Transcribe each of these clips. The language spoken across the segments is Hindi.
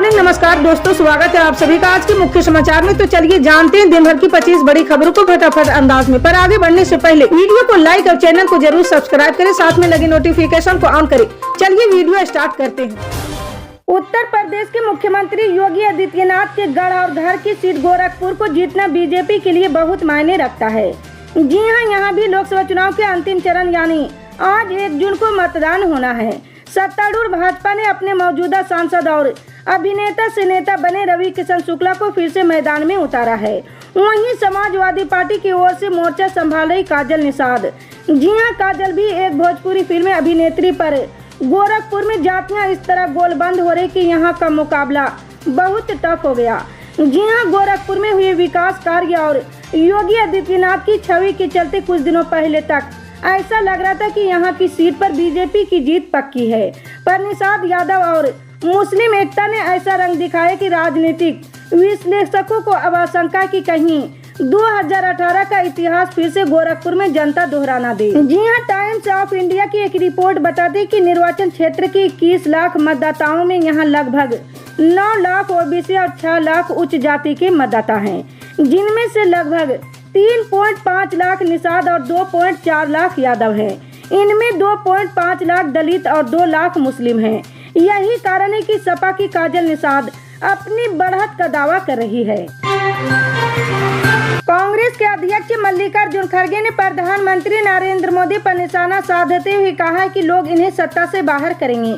मॉर्निंग। नमस्कार दोस्तों, स्वागत है आप सभी का आज के मुख्य समाचार में। तो चलिए जानते हैं दिन भर की 25 बड़ी खबरों को फटाफट अंदाज में। पर आगे बढ़ने से पहले वीडियो को लाइक और चैनल को जरूर सब्सक्राइब करें, साथ में लगे नोटिफिकेशन को ऑन करें। चलिए वीडियो स्टार्ट करते हैं। उत्तर प्रदेश के मुख्यमंत्री योगी आदित्यनाथ के गढ़ और घर की सीट गोरखपुर को जीतना बीजेपी के लिए बहुत मायने रखता है। जी हां, यहाँ भी लोकसभा चुनाव के अंतिम चरण यानी आज 1 जून को मतदान होना है। सत्तारूढ़ भाजपा ने अपने मौजूदा सांसद और अभिनेता से नेता बने रवि किशन शुक्ला को फिर से मैदान में उतारा है। वहीं समाजवादी पार्टी की ओर से मोर्चा संभाल रही काजल निषाद। जी हां, काजल भी एक भोजपुरी फिल्म अभिनेत्री पर गोरखपुर में जातियां इस तरह गोलबंद हो रही कि यहां का मुकाबला बहुत टफ हो गया। जी हां, गोरखपुर में हुए विकास कार्य और योगी आदित्यनाथ की छवि के चलते कुछ दिनों पहले तक ऐसा लग रहा था कि यहाँ की सीट पर बीजेपी की जीत पक्की है। पर निषाद यादव और मुस्लिम एकता ने ऐसा रंग दिखाया कि राजनीतिक विश्लेषकों को अब आशंका की कहीं 2018 का इतिहास फिर से गोरखपुर में जनता दोहरा ना दे। जी हाँ, टाइम्स ऑफ इंडिया की एक रिपोर्ट बताती कि निर्वाचन क्षेत्र के 21 लाख मतदाताओं में यहाँ लगभग 9 लाख ओबीसी और 6 लाख उच्च जाति के मतदाता हैं, जिनमें से लगभग 3.5 लाख निषाद और 2.4 लाख यादव हैं। इनमें 2.5 लाख दलित और 2 लाख मुस्लिम हैं। यही कारण है कि सपा की काजल निषाद अपनी बढ़त का दावा कर रही है। कांग्रेस के अध्यक्ष मल्लिकार्जुन खड़गे ने प्रधानमंत्री नरेंद्र मोदी पर निशाना साधते हुए कहा कि लोग इन्हें सत्ता से बाहर करेंगे।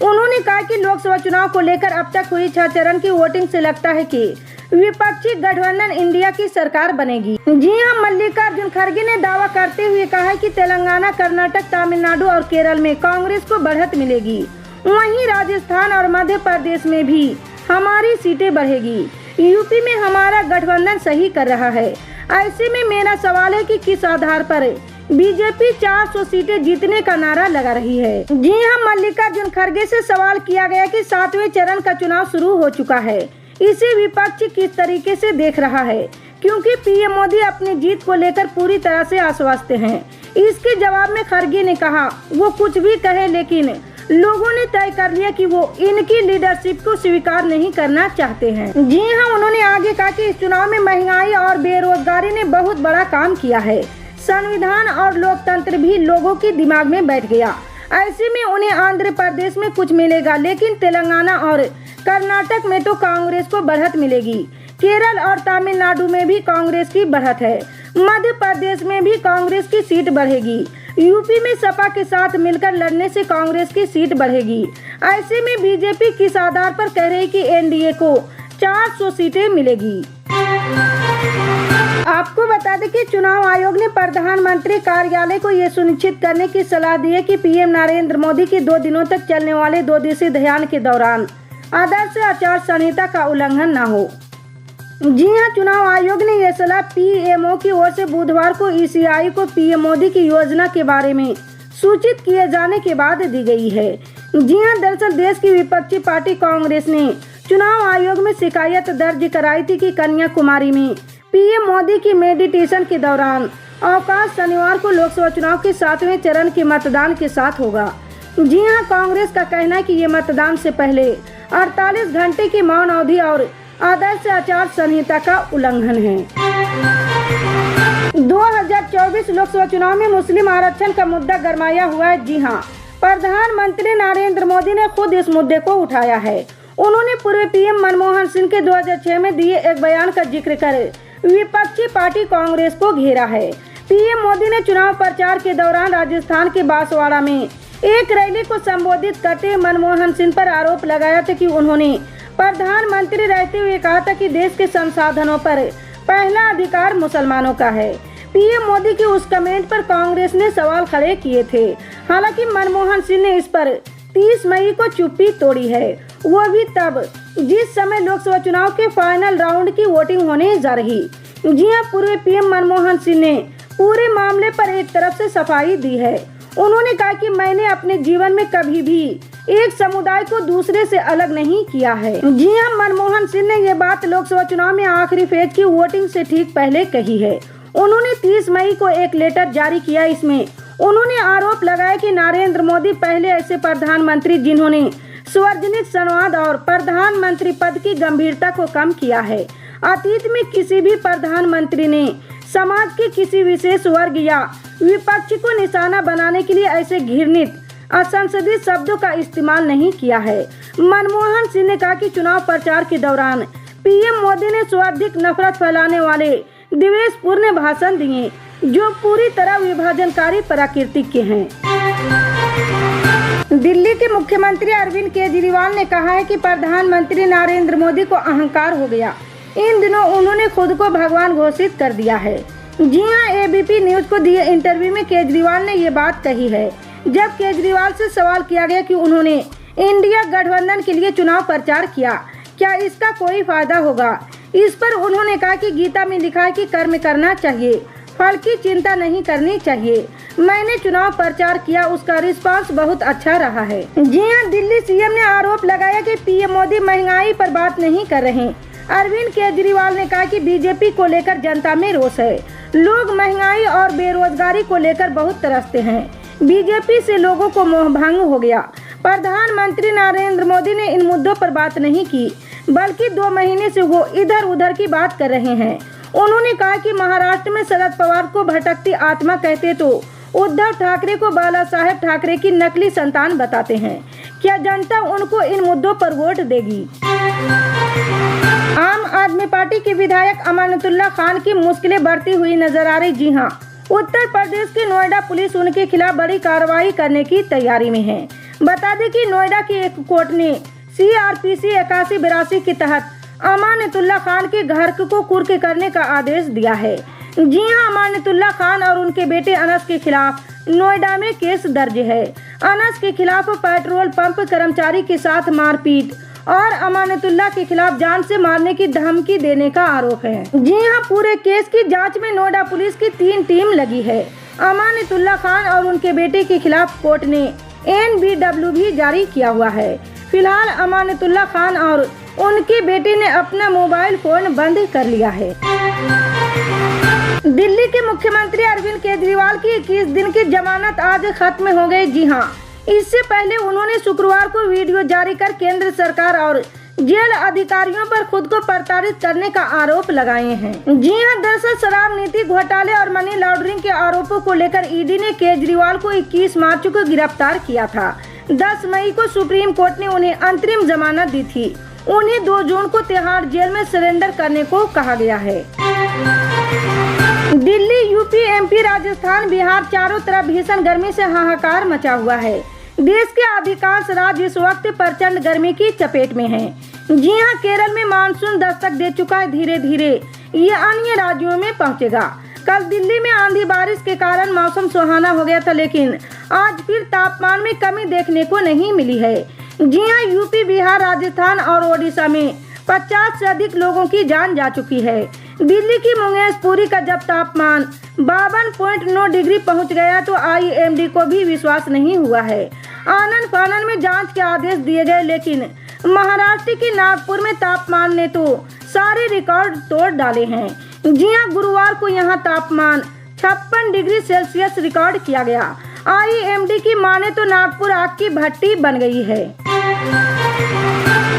उन्होंने कहा कि लोकसभा चुनाव को लेकर अब तक हुई 6 चरण की वोटिंग से लगता है कि विपक्षी गठबंधन इंडिया की सरकार बनेगी। जी हां, मल्लिकार्जुन खड़गे ने दावा करते हुए कहा कि तेलंगाना, कर्नाटक, तमिलनाडु और केरल में कांग्रेस को बढ़त मिलेगी। वहीं राजस्थान और मध्य प्रदेश में भी हमारी सीटें बढ़ेगी। यूपी में हमारा गठबंधन सही कर रहा है। ऐसे में मेरा सवाल है कि किस आधार पर बीजेपी 400 सीटें जीतने का नारा लगा रही है। जी हां, मल्लिकार्जुन खड़गे से सवाल किया गया कि 7वें चरण का चुनाव शुरू हो चुका है, इसे विपक्ष किस तरीके से देख रहा है, क्योंकि पीएम मोदी अपनी जीत को लेकर पूरी तरह से आश्वस्त हैं। इसके जवाब में खड़गे ने कहा, वो कुछ भी कहे लेकिन लोगों ने तय कर लिया कि वो इनकी लीडरशिप को स्वीकार नहीं करना चाहते हैं। जी हां, उन्होंने आगे कहा कि इस चुनाव में महंगाई और बेरोजगारी ने बहुत बड़ा काम किया है। संविधान और लोकतंत्र भी लोगों के दिमाग में बैठ गया। ऐसे में उन्हें आंध्र प्रदेश में कुछ मिलेगा, लेकिन तेलंगाना और कर्नाटक में तो कांग्रेस को बढ़त मिलेगी। केरल और तमिलनाडु में भी कांग्रेस की बढ़त है। मध्य प्रदेश में भी कांग्रेस की सीट बढ़ेगी। यूपी में सपा के साथ मिलकर लड़ने से कांग्रेस की सीट बढ़ेगी। ऐसे में बीजेपी किस आधार पर कह रही कि एनडीए को 400 सीटें मिलेगी। आपको बता दें कि चुनाव आयोग ने प्रधानमंत्री कार्यालय को ये सुनिश्चित करने की सलाह दी है कि पीएम नरेंद्र मोदी की 2 दिनों तक चलने वाले 2 दिवसीय ध्यान के दौरान आदर्श आचार संहिता का उल्लंघन न हो। जी हां, चुनाव आयोग ने यह सलाह पीएमओ की ओर से बुधवार को ईसीआई को पीएम मोदी की योजना के बारे में सूचित किए जाने के बाद दी गई है। जी हां, दरअसल देश की विपक्षी पार्टी कांग्रेस ने चुनाव आयोग में शिकायत दर्ज कराई थी कि कन्याकुमारी में पीएम मोदी की मेडिटेशन के दौरान अवकाश शनिवार को लोकसभा चुनाव के 7वें चरण के मतदान के साथ होगा। जी हां, कांग्रेस का कहना है कि ये मतदान से पहले 48 घंटे की मौन अवधि और आदर्श आचार संहिता का उल्लंघन है। 2024 लोकसभा चुनाव में मुस्लिम आरक्षण का मुद्दा गरमाया हुआ है। जी हां, प्रधानमंत्री नरेंद्र मोदी ने खुद इस मुद्दे को उठाया है। उन्होंने पूर्व पीएम मनमोहन सिंह के 2006 में दिए एक बयान का जिक्र कर विपक्षी पार्टी कांग्रेस को घेरा है। पीएम मोदी ने चुनाव प्रचार के दौरान राजस्थान के बांसवाड़ा में एक रैली को संबोधित करते मनमोहन सिंह पर आरोप लगाया था कि उन्होंने प्रधानमंत्री रहते हुए कहा था कि देश के संसाधनों पर पहला अधिकार मुसलमानों का है। पीएम मोदी के उस कमेंट पर कांग्रेस ने सवाल खड़े किए थे। हालांकि मनमोहन सिंह ने इस पर 30 मई को चुप्पी तोड़ी है, वो भी तब जिस समय लोकसभा चुनाव के फाइनल राउंड की वोटिंग होने जा रही। जी हां, पूर्व पीएम मनमोहन सिंह ने पूरे मामले पर एक तरफ से सफाई दी है। उन्होंने कहा कि मैंने अपने जीवन में कभी भी एक समुदाय को दूसरे से अलग नहीं किया है। जी हां, मनमोहन सिंह ने ये बात लोकसभा चुनाव में आखिरी फेज की वोटिंग से ठीक पहले कही है। उन्होंने 30 मई को एक लेटर जारी किया। इसमें उन्होंने आरोप लगाया कि नरेंद्र मोदी पहले ऐसे प्रधानमंत्री जिन्होंने सार्वजनिक संवाद और प्रधानमंत्री प्रधानमंत्री पद की गंभीरता को कम किया है। अतीत में किसी भी प्रधानमंत्री ने समाज के किसी विशेष वर्ग या विपक्ष को निशाना बनाने के लिए ऐसे घृणित असंसदीय शब्दों का इस्तेमाल नहीं किया है। मनमोहन सिंह ने कहा कि चुनाव प्रचार के दौरान पीएम मोदी ने सर्वाधिक नफरत फैलाने वाले द्वेषपूर्ण भाषण दिए जो पूरी तरह विभाजनकारी प्रकृति के हैं। दिल्ली के मुख्यमंत्री अरविंद केजरीवाल ने कहा है कि प्रधानमंत्री नरेंद्र मोदी को अहंकार हो गया। इन दिनों उन्होंने खुद को भगवान घोषित कर दिया है। जी हां, एबीपी न्यूज को दिए इंटरव्यू में केजरीवाल ने ये बात कही है। जब केजरीवाल से सवाल किया गया कि उन्होंने इंडिया गठबंधन के लिए चुनाव प्रचार किया, क्या इसका कोई फायदा होगा, इस पर उन्होंने कहा कि गीता में लिखा है कि कर्म करना चाहिए, फल की चिंता नहीं करनी चाहिए। मैंने चुनाव प्रचार किया, उसका रिस्पांस बहुत अच्छा रहा है। जी हां, दिल्ली सीएम ने आरोप लगाया कि पीएम मोदी महंगाई पर बात नहीं कर रहे। अरविंद केजरीवाल ने कहा कि बीजेपी को लेकर जनता में रोष है। लोग महंगाई और बेरोजगारी को लेकर बहुत तरसते हैं। बीजेपी से लोगों को मोह भंग हो गया। प्रधानमंत्री नरेंद्र मोदी ने इन मुद्दों पर बात नहीं की, बल्कि 2 महीने से वो इधर उधर की बात कर रहे हैं। उन्होंने कहा कि महाराष्ट्र में शरद पवार को भटकती आत्मा कहते तो उद्धव ठाकरे को बाला साहेब ठाकरे की नकली संतान बताते हैं। क्या जनता उनको इन मुद्दों पर वोट देगी? आम आदमी पार्टी के विधायक अमानतुल्लाह खान की मुश्किलें बढ़ती हुई नजर आ रही। जी हां, उत्तर प्रदेश की नोएडा पुलिस उनके खिलाफ बड़ी कार्रवाई करने की तैयारी में है। बता दें कि नोएडा की एक कोर्ट ने CRPC 8182 के तहत अमानतुल्लाह खान के घर को कुर्क करने का आदेश दिया है। जी हां, अमानतुल्लाह खान और उनके बेटे अनस के खिलाफ नोएडा में केस दर्ज है। अनस के खिलाफ पेट्रोल पंप कर्मचारी के साथ मारपीट और अमानतुल्लाह के खिलाफ जान से मारने की धमकी देने का आरोप है। जी हां, पूरे केस की जांच में नोएडा पुलिस की 3 टीम लगी है। अमानतुल्लाह खान और उनके बेटे के खिलाफ कोर्ट ने NBW भी जारी किया हुआ है। फिलहाल अमानतुल्लाह खान और उनके बेटे ने अपना मोबाइल फोन बंद कर लिया है। दिल्ली के मुख्यमंत्री अरविंद केजरीवाल की 21 दिन की जमानत आज खत्म हो गई। जी हां, इससे पहले उन्होंने शुक्रवार को वीडियो जारी कर केंद्र सरकार और जेल अधिकारियों पर खुद को प्रताड़ित करने का आरोप लगाए हैं। जी हां, दरअसल शराब नीति घोटाले और मनी लॉन्ड्रिंग के आरोपों को लेकर ईडी ने केजरीवाल को 21 मार्च को गिरफ्तार किया था। 10 मई को सुप्रीम कोर्ट ने उन्हें अंतरिम जमानत दी थी। उन्हें 2 जून को तिहाड़ जेल में सरेंडर करने को कहा गया है। दिल्ली, यूपी, MP, राजस्थान, बिहार चारों तरफ भीषण गर्मी से हाहाकार मचा हुआ है। देश के अधिकांश राज्य इस वक्त प्रचंड गर्मी की चपेट में हैं। जी हां, केरल में मानसून दस्तक दे चुका है। धीरे धीरे ये अन्य राज्यों में पहुंचेगा। कल दिल्ली में आंधी बारिश के कारण मौसम सुहाना हो गया था, लेकिन आज फिर तापमान में कमी देखने को नहीं मिली है। जी हां, यूपी, बिहार, राजस्थान और ओडिशा में 50 से अधिक लोगों की जान जा चुकी है। दिल्ली की मुंगेशपुरी का जब तापमान 52.9 डिग्री पहुंच गया तो IMD को भी विश्वास नहीं हुआ है। आनन फानन में जांच के आदेश दिए गए, लेकिन महाराष्ट्र के नागपुर में तापमान ने तो सारे रिकॉर्ड तोड़ डाले हैं। जी हां, गुरुवार को यहां तापमान 56 डिग्री सेल्सियस रिकॉर्ड किया गया। IMD की माने तो नागपुर आग की भट्टी बन गई है।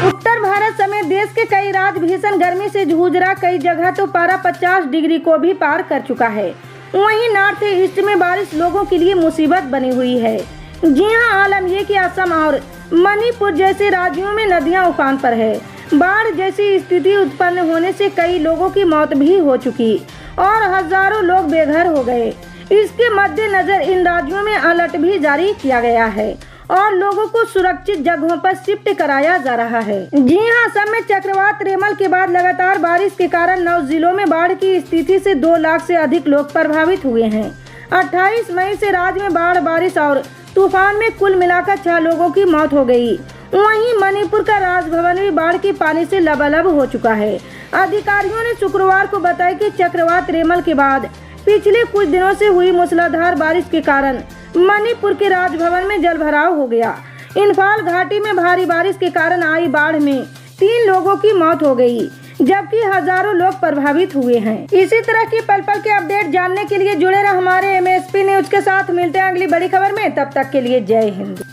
उत्तर भारत समेत देश के कई राज्य भीषण गर्मी से जूझ रहा। कई जगह तो पारा 50 डिग्री को भी पार कर चुका है। वहीं नॉर्थ ईस्ट में बारिश लोगों के लिए मुसीबत बनी हुई है। जी हां, आलम ये कि असम और मणिपुर जैसे राज्यों में नदियां उफान पर है। बाढ़ जैसी स्थिति उत्पन्न होने से कई लोगों की मौत भी हो चुकी और हजारों लोग बेघर हो गए। इसके मद्देनजर इन राज्यों में अलर्ट भी जारी किया गया है और लोगों को सुरक्षित जगहों पर शिफ्ट कराया जा रहा है। जी हां, असम में चक्रवात रेमल के बाद लगातार बारिश के कारण 9 जिलों में बाढ़ की स्थिति से 2 लाख से अधिक लोग प्रभावित हुए हैं। 28 मई से राज्य में बाढ़, बारिश और तूफान में कुल मिलाकर 6 लोगों की मौत हो गई। वहीं मणिपुर का राजभवन भी बाढ़ के पानी से लबालब हो चुका है। अधिकारियों ने शुक्रवार को बताया कि चक्रवात रेमल के बाद पिछले कुछ दिनों से हुई मूसलाधार बारिश के कारण मणिपुर के राजभवन में जलभराव हो गया। इंफाल घाटी में भारी बारिश के कारण आई बाढ़ में 3 लोगों की मौत हो गई, जबकि हजारों लोग प्रभावित हुए हैं। इसी तरह की पल पल के अपडेट जानने के लिए जुड़े रहे हमारे MSP न्यूज के साथ। मिलते हैं अगली बड़ी खबर में, तब तक के लिए जय हिंद।